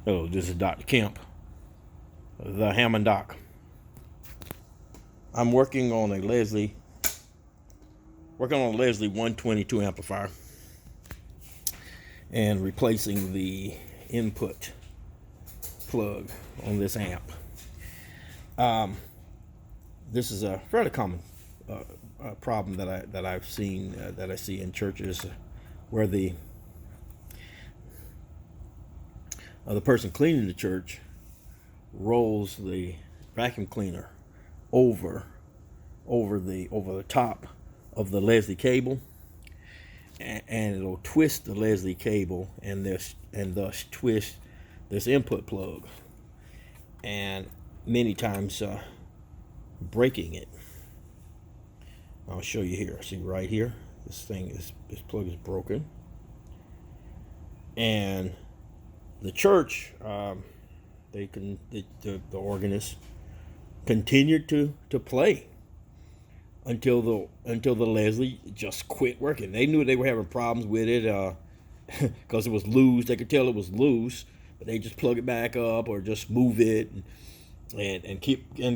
Hello, this is Dr. Kemp, the Hammond Doc. I'm working on a Leslie 122 amplifier and replacing the input plug on this amp. This is a fairly common problem that I've seen that I see in churches where the person cleaning the church rolls the vacuum cleaner over the top of the Leslie cable, and it'll twist the Leslie cable and thus twist this input plug, and many times breaking it. I'll show you here. See right here, this plug is broken, and the church, the organist continued to play until the Leslie just quit working. They knew they were having problems with it because it was loose. They could tell it was loose, but they just plug it back up or just move it and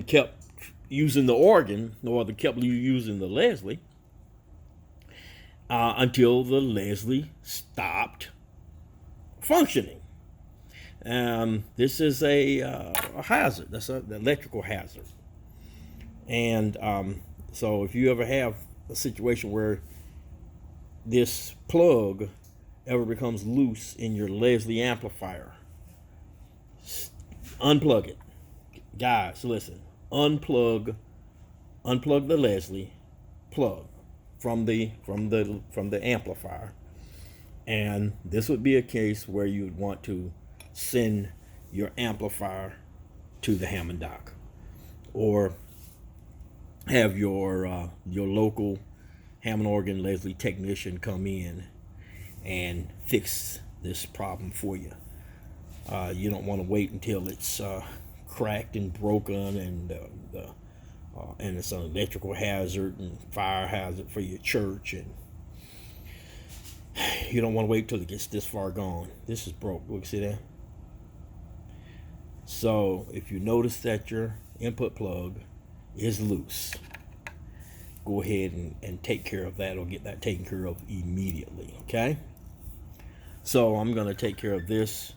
kept using the organ, or they kept using the Leslie until the Leslie stopped functioning. This is a hazard. That's an electrical hazard. And so if you ever have a situation where this plug ever becomes loose in your Leslie amplifier, unplug it. Guys, listen. Unplug the Leslie plug from the amplifier. And this would be a case where you would want to send your amplifier to the Hammond Doc, or have your local Hammond organ Leslie technician come in and fix this problem for you. You don't want to wait until it's cracked and broken and it's an electrical hazard and fire hazard for your church, and you don't want to wait till it gets this far gone. This is broke. Look, see that? So if you notice that your input plug is loose, go ahead and take care of that, or get that taken care of immediately, okay? So I'm going to take care of this